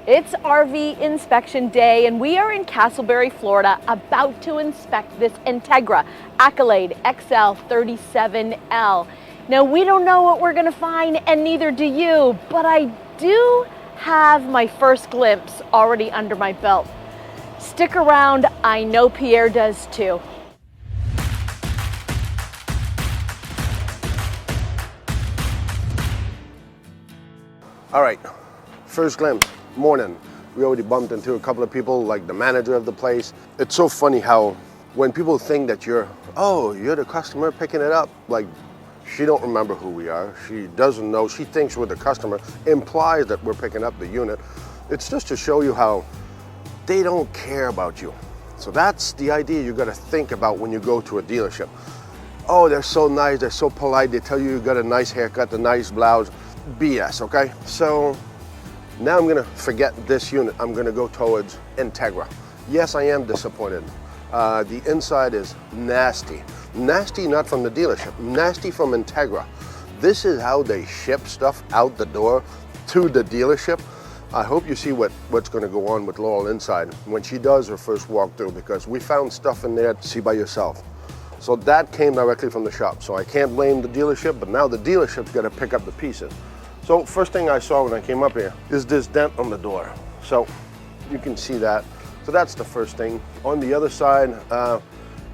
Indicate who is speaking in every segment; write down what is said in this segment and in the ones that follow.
Speaker 1: It's RV inspection day and we are in Castleberry, Florida, about to inspect this Entegra Accolade XL37L. Now we don't know what we're gonna find and neither do you, but I do have my first glimpse already under my belt. Stick around, I know Pierre does too.
Speaker 2: All right, first glimpse. Morning. We already bumped into a couple of people, like the manager of the place. It's so funny how when people think that you're the customer picking it up, like she don't remember who we are. She doesn't know. She thinks we're the customer, implies that we're picking up the unit. It's just to show you how they don't care about you. So that's the idea you got to think about when you go to a dealership. Oh, they're so nice. They're so polite. They tell you got a nice haircut, a nice blouse. BS, okay? So now I'm gonna forget this unit. I'm gonna go towards Entegra. Yes, I am disappointed. The inside is nasty. Nasty not from the dealership, nasty from Entegra. This is how they ship stuff out the door to the dealership. I hope you see what's gonna go on with Laurel inside when she does her first walkthrough, because we found stuff in there to see by yourself. So that came directly from the shop. So I can't blame the dealership, but now the dealership's gotta pick up the pieces. So first thing I saw when I came up here is this dent on the door. So you can see that. So that's the first thing. On the other side,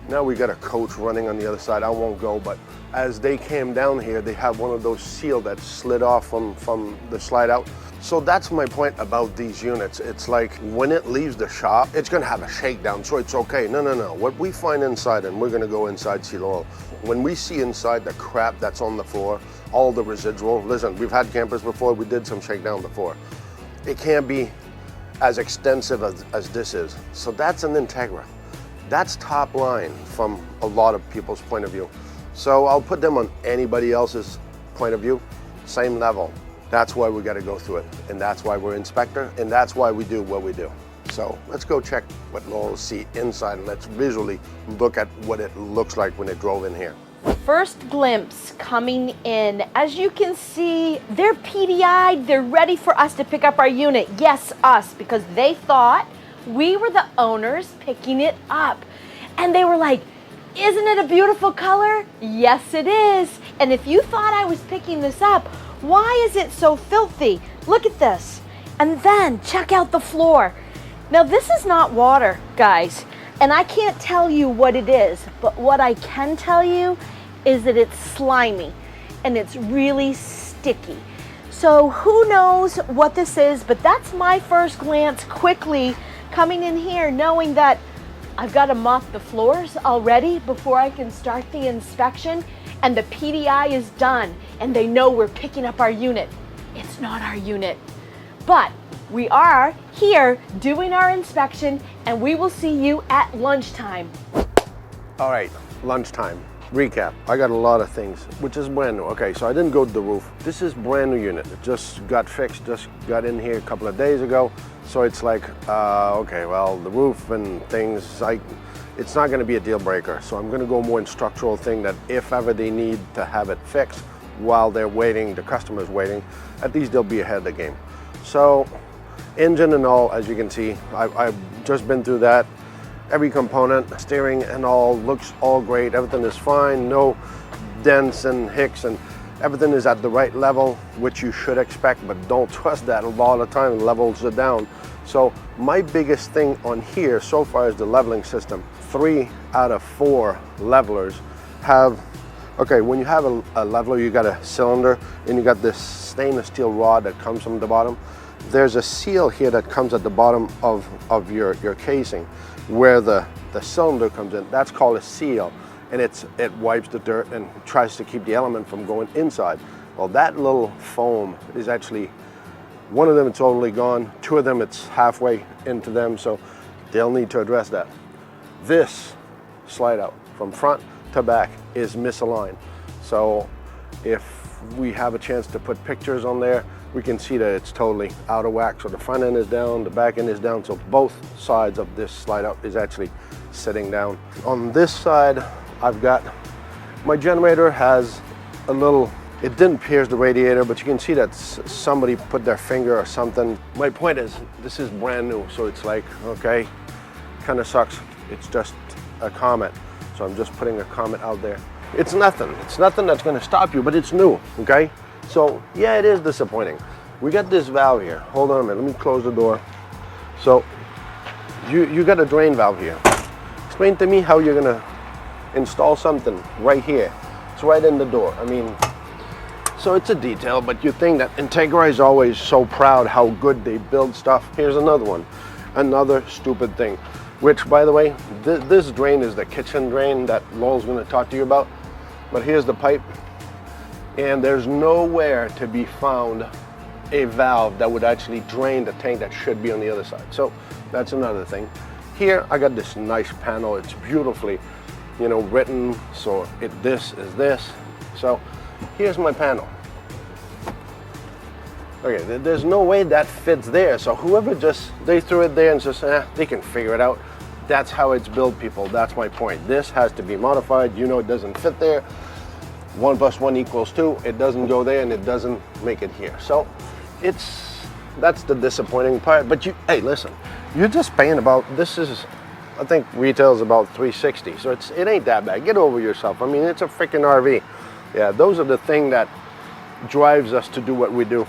Speaker 2: now we got a coach running on the other side. I won't go, but as they came down here, they have one of those seals that slid off from the slide out. So that's my point about these units. It's like when it leaves the shop, it's gonna have a shakedown, so it's okay. No. What we find inside, and we're gonna go inside, see Laurel. When we see inside the crap that's on the floor, all the residual, listen, we've had campers before, we did some shakedown before. It can't be as extensive as this is. So that's an Entegra. That's top line from a lot of people's point of view. So I'll put them on anybody else's point of view, same level. That's why we got to go through it, and that's why we're inspector, and that's why we do what we do. So let's go check what Laurel see inside, and let's visually look at what it looks like when it drove in here.
Speaker 1: First glimpse coming in. As you can see, they're PDI'd. They're ready for us to pick up our unit. Yes, us, because they thought we were the owners picking it up. And they were like, isn't it a beautiful color? Yes, it is. And if you thought I was picking this up, why is it so filthy? Look at this. And then check out the floor. Now this is not water, guys, and I can't tell you what it is, but what I can tell you is that it's slimy and it's really sticky. So who knows what this is, but that's my first glance quickly coming in here, knowing that I've got to mop the floors already before I can start the inspection. And the PDI is done, and they know we're picking up our unit. It's not our unit, but we are here doing our inspection, and we will see you at lunchtime.
Speaker 2: All right, lunchtime. Recap. I got a lot of things, which is brand new. Okay, so I didn't go to the roof. This is brand new unit. It just got fixed, just got in here a couple of days ago. So it's like, okay, well, the roof and things, it's not gonna be a deal breaker. So I'm gonna go more in structural thing that if ever they need to have it fixed while they're waiting, the customer's waiting, at least they'll be ahead of the game. So engine and all, as you can see, I've just been through that. Every component, steering and all, looks all great. Everything is fine, no dents and hicks, and everything is at the right level, which you should expect, but don't trust that. A lot of time levels are down. So my biggest thing on here so far is the leveling system. 3 out of 4 levelers have, okay, when you have a leveler, you got a cylinder and you got this stainless steel rod that comes from the bottom. There's a seal here that comes at the bottom of your casing where the cylinder comes in. That's called a seal, and it wipes the dirt and tries to keep the element from going inside. Well, that little foam is actually, one of them it's totally gone, 2 of them it's halfway into them, so they'll need to address that. This slide out from front to back is misaligned. So if we have a chance to put pictures on there, we can see that it's totally out of whack. So the front end is down, the back end is down, so both sides of this slide out is actually sitting down. On this side, I've got, my generator has a little It didn't pierce the radiator, but you can see that somebody put their finger or something. My point is, this is brand new, so it's like, okay, kind of sucks. It's just a comment, so I'm just putting a comment out there. It's nothing that's gonna stop you, but it's new, okay? So yeah, it is disappointing. We got this valve here. Hold on a minute, let me close the door. So you got a drain valve here. Explain to me how you're gonna install something right here. It's right in the door. I mean, so it's a detail, but you think that Entegra is always so proud how good they build stuff. Here's another one, another stupid thing, which, by the way, this drain is the kitchen drain that Lowell's gonna talk to you about. But here's the pipe, and there's nowhere to be found a valve that would actually drain the tank that should be on the other side. So that's another thing. Here, I got this nice panel. It's beautifully, you know, written, so this is this. So here's my panel. Okay, there's no way that fits there. So whoever they threw it there and just, they can figure it out. That's how it's built, people. That's my point. This has to be modified. You know, it doesn't fit there. 1 + 1 = 2. It doesn't go there, and it doesn't make it here. So that's the disappointing part. But hey, listen, you're just paying about, this is, I think retail is about $360. So it ain't that bad. Get over yourself. I mean, it's a freaking RV. Yeah, those are the thing that drives us to do what we do.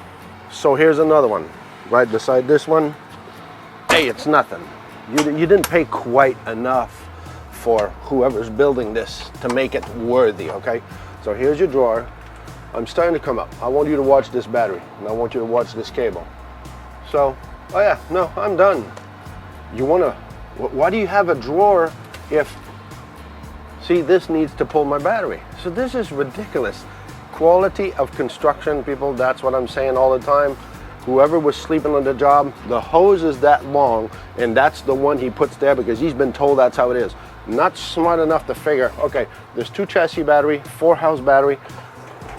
Speaker 2: So here's another one, right beside this one. Hey, it's nothing. You didn't pay quite enough for whoever's building this to make it worthy, okay? So here's your drawer. I'm starting to come up. I want you to watch this battery, and I want you to watch this cable. So, oh yeah, no, I'm done. Why do you have a drawer if, see, this needs to pull my battery. So this is ridiculous. Quality of construction, people, that's what I'm saying all the time. Whoever was sleeping on the job, the hose is that long, and that's the one he puts there because he's been told that's how it is. Not smart enough to figure, okay, there's 2 chassis battery, 4 house battery,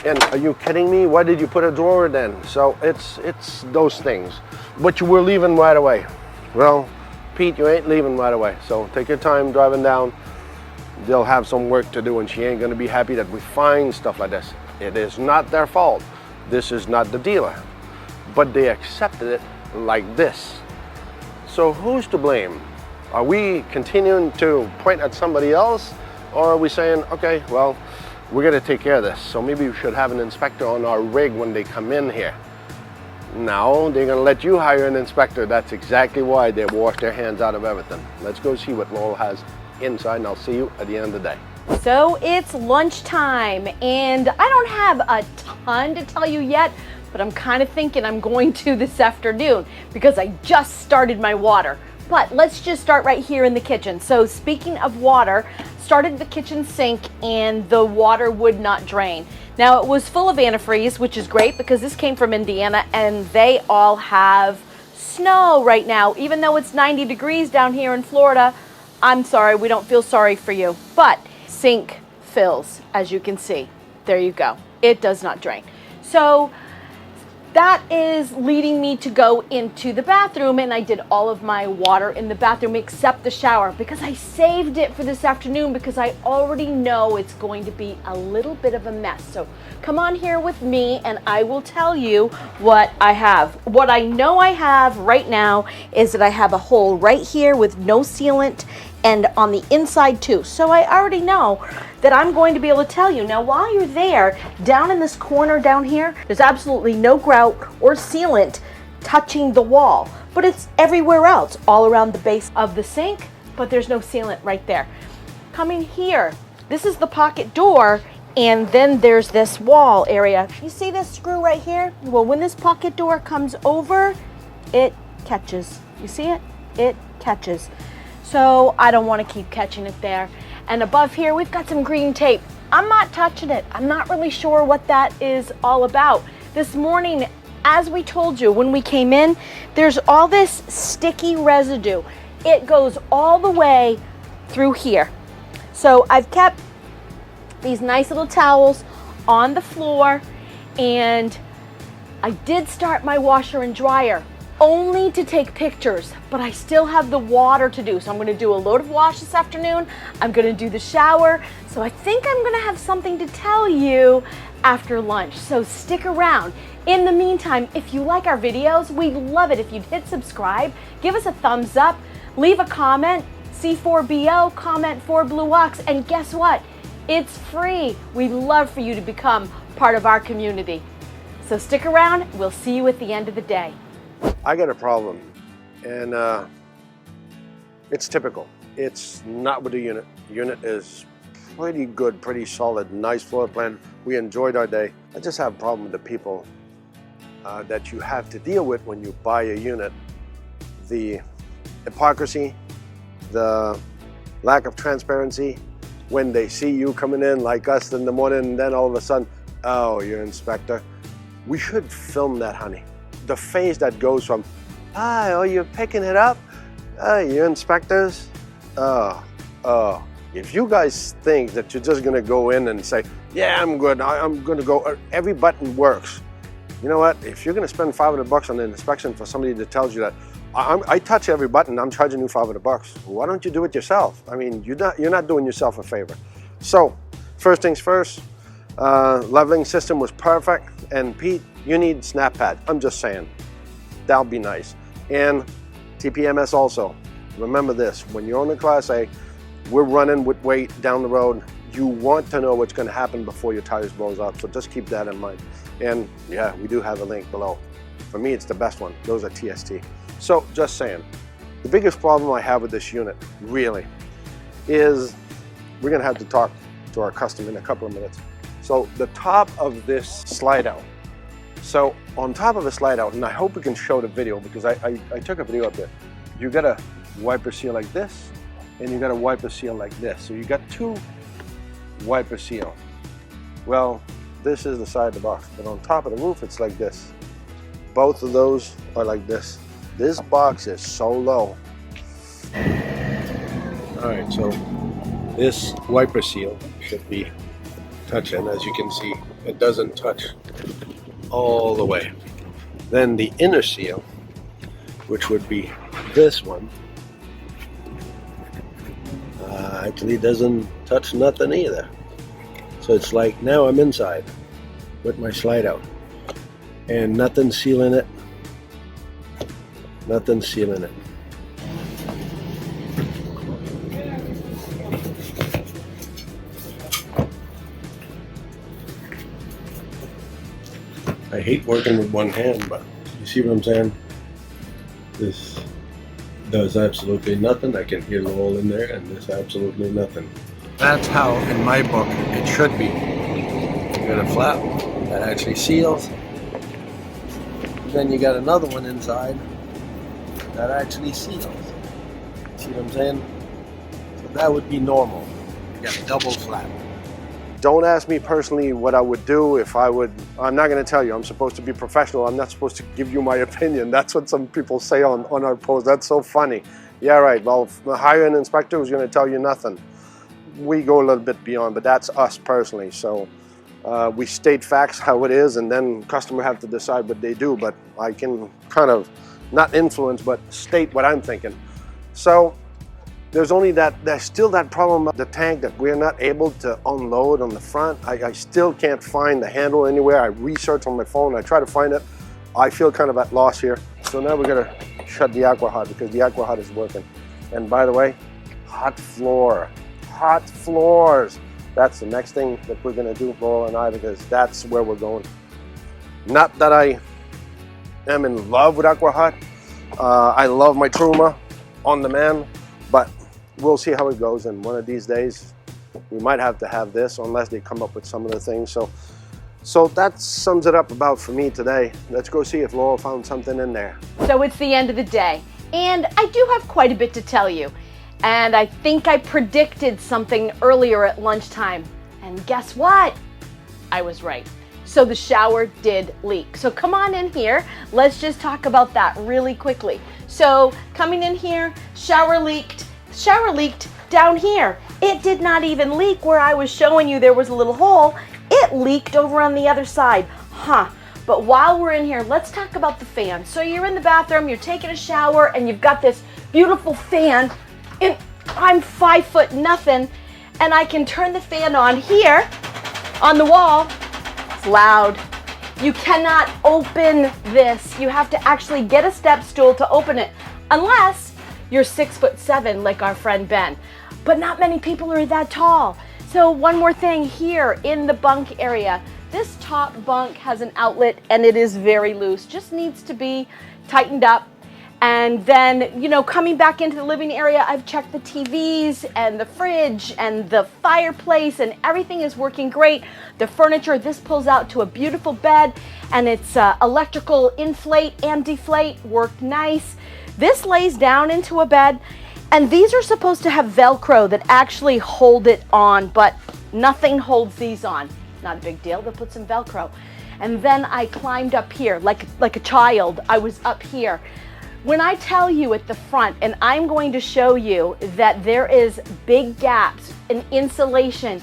Speaker 2: and are you kidding me? Why did you put a drawer then? So it's those things. But you were leaving right away. Well, Pete, you ain't leaving right away. So take your time driving down. They'll have some work to do, and she ain't gonna be happy that we find stuff like this. It is not their fault. This is not the dealer. But they accepted it like this. So who's to blame? Are we continuing to point at somebody else? Or are we saying, okay, well, we're gonna take care of this. So maybe we should have an inspector on our rig when they come in here. No, they're gonna let you hire an inspector. That's exactly why they wash their hands out of everything. Let's go see what Laurel has inside, and I'll see you at the end of the day.
Speaker 1: So it's lunchtime, and I don't have a ton to tell you yet, but I'm kind of thinking I'm going to this afternoon because I just started my water. But let's just start right here in the kitchen. So speaking of water, started the kitchen sink and the water would not drain. Now it was full of antifreeze, which is great because this came from Indiana and they all have snow right now. Even though it's 90 degrees down here in Florida, I'm sorry, we don't feel sorry for you. But sink fills, as you can see. There you go. It does not drain. So that is leading me to go into the bathroom, and I did all of my water in the bathroom except the shower because I saved it for this afternoon because I already know it's going to be a little bit of a mess. So come on here with me and I will tell you what I have. What I know I have right now is that I have a hole right here with no sealant and on the inside too. So I already know that I'm going to be able to tell you. Now while you're there, down in this corner down here, there's absolutely no grout or sealant touching the wall, but it's everywhere else, all around the base of the sink, but there's no sealant right there. Coming here, this is the pocket door, and then there's this wall area. You see this screw right here? Well, when this pocket door comes over, it catches. You see it? It catches. So I don't want to keep catching it there. And above here, we've got some green tape. I'm not touching it. I'm not really sure what that is all about. This morning, as we told you when we came in, there's all this sticky residue. It goes all the way through here. So I've kept these nice little towels on the floor, and I did start my washer and dryer, only to take pictures, but I still have the water to do. So I'm gonna do a load of wash this afternoon. I'm gonna do the shower. So I think I'm gonna have something to tell you after lunch. So stick around. In the meantime, if you like our videos, we'd love it if you'd hit subscribe, give us a thumbs up, leave a comment, C4BO, comment for Blue Ox, and guess what? It's free. We'd love for you to become part of our community. So stick around, we'll see you at the end of the day.
Speaker 2: I got a problem, and it's typical. It's not with the unit. The unit is pretty good, pretty solid, nice floor plan. We enjoyed our day. I just have a problem with the people that you have to deal with when you buy a unit. The hypocrisy, the lack of transparency, when they see you coming in like us in the morning, and then all of a sudden, oh, you're an inspector. We should film that, honey. The phase that goes from, oh, you're picking it up? You're inspectors? If you guys think that you're just gonna go in and say, yeah, I'm good, I'm gonna go, every button works. You know what? If you're gonna spend $500 on an inspection for somebody that tells you that, I touch every button, I'm charging you $500. Why don't you do it yourself? I mean, you're not doing yourself a favor. So, first things first, leveling system was perfect, and Pete, you need snap pad. I'm just saying, that'll be nice. And TPMS also. Remember this, when you're on a Class A, we're running with weight down the road. You want to know what's gonna happen before your tires blows up, so just keep that in mind. And yeah, we do have a link below. For me, it's the best one. Those are TST. So just saying, the biggest problem I have with this unit, really, is we're gonna have to talk to our customer in a couple of minutes. So the top of this slide out. So on top of the slide out, and I hope we can show the video because I took a video up there. You got a wiper seal like this, and you got a wiper seal like this. So you got two wiper seal. Well, this is the side of the box, but on top of the roof, it's like this. Both of those are like this. This box is so low. All right, so this wiper seal should be touching. As you can see, it doesn't touch all the way. Then the inner seal, which would be this one, actually doesn't touch nothing either. So it's like now I'm inside with my slide out and nothing sealing it. Nothing sealing it. I hate working with one hand, but you see what I'm saying? This does absolutely nothing. I can hear Lowell in there, and this absolutely nothing. That's how, in my book, it should be. You got a flap that actually seals. Then you got another one inside that actually seals. See what I'm saying? So that would be normal. You got a double flap. Don't ask me personally what I would do if I would. I'm not going to tell you. I'm supposed to be professional. I'm not supposed to give you my opinion. That's what some people say on our post. That's so funny. Yeah, right. Well, hire an inspector who's going to tell you nothing. We go a little bit beyond, but that's us personally. So we state facts how it is, and then customer have to decide what they do. But I can kind of not influence, but state what I'm thinking. So there's still that problem of the tank that we're not able to unload on the front. I still can't find the handle anywhere. I research on my phone, I try to find it. I feel kind of at loss here. So now we're gonna shut the aqua hot because the aqua hot is working. And by the way, hot floor, hot floors. That's the next thing that we're gonna do, Laurel and I, because that's where we're going. Not that I am in love with aqua hot. I love my Truma on demand, but we'll see how it goes, and one of these days we might have to have this unless they come up with some other things. So that sums it up about for me today. Let's go see if Laurel found something in there.
Speaker 1: So it's the end of the day, and I do have quite a bit to tell you. And I think I predicted something earlier at lunchtime. And guess what? I was right. So the shower did leak. So come on in here. Let's just talk about that really quickly. So coming in here, shower leaked down here. It did not even leak where I was showing you there was a little hole. It leaked over on the other side. Huh, But while we're in here, let's talk about the fan. So you're in the bathroom, you're taking a shower, and you've got this beautiful fan. And I'm 5 foot nothing, and I can turn the fan on here on the wall. It's loud. You cannot open this. You have to actually get a step stool to open it, unless you're 6'7" like our friend Ben. But not many people are that tall. So one more thing here in the bunk area. This top bunk has an outlet and it is very loose, just needs to be tightened up. And then, you know, coming back into the living area, I've checked the TVs and the fridge and the fireplace, and everything is working great. The furniture, this pulls out to a beautiful bed, and it's electrical inflate and deflate, worked nice. This lays down into a bed, and these are supposed to have Velcro that actually hold it on, but nothing holds these on. Not a big deal, they'll put some Velcro. And then I climbed up here like a child. I was up here. When I tell you at the front, and I'm going to show you that there is big gaps in insulation.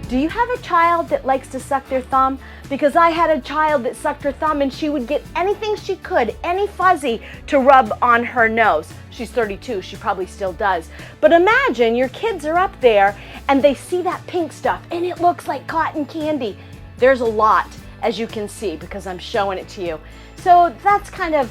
Speaker 1: Do you have a child that likes to suck their thumb? Because I had a child that sucked her thumb and she would get anything she could, any fuzzy, to rub on her nose. She's 32, she probably still does. But imagine your kids are up there and they see that pink stuff and it looks like cotton candy. There's a lot, as you can see, because I'm showing it to you. So that's kind of,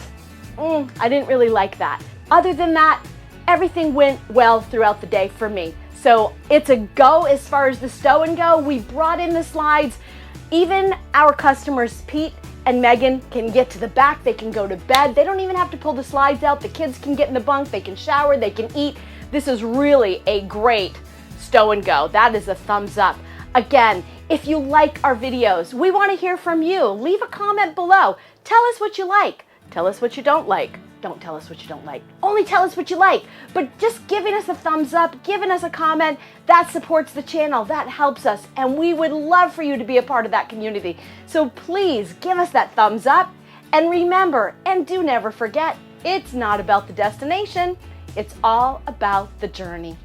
Speaker 1: I didn't really like that. Other than that, everything went well throughout the day for me. So it's a go as far as the stow and go. We brought in the slides. Even our customers, Pete and Meghan, can get to the back. They can go to bed. They don't even have to pull the slides out. The kids can get in the bunk. They can shower. They can eat. This is really a great stow and go. That is a thumbs up. Again, if you like our videos, we want to hear from you. Leave a comment below. Tell us what you like. Tell us what you don't like. Don't tell us what you don't like. Only tell us what you like. But just giving us a thumbs up, giving us a comment, that supports the channel. That helps us. And we would love for you to be a part of that community. So please give us that thumbs up. And remember, and do never forget, it's not about the destination. It's all about the journey.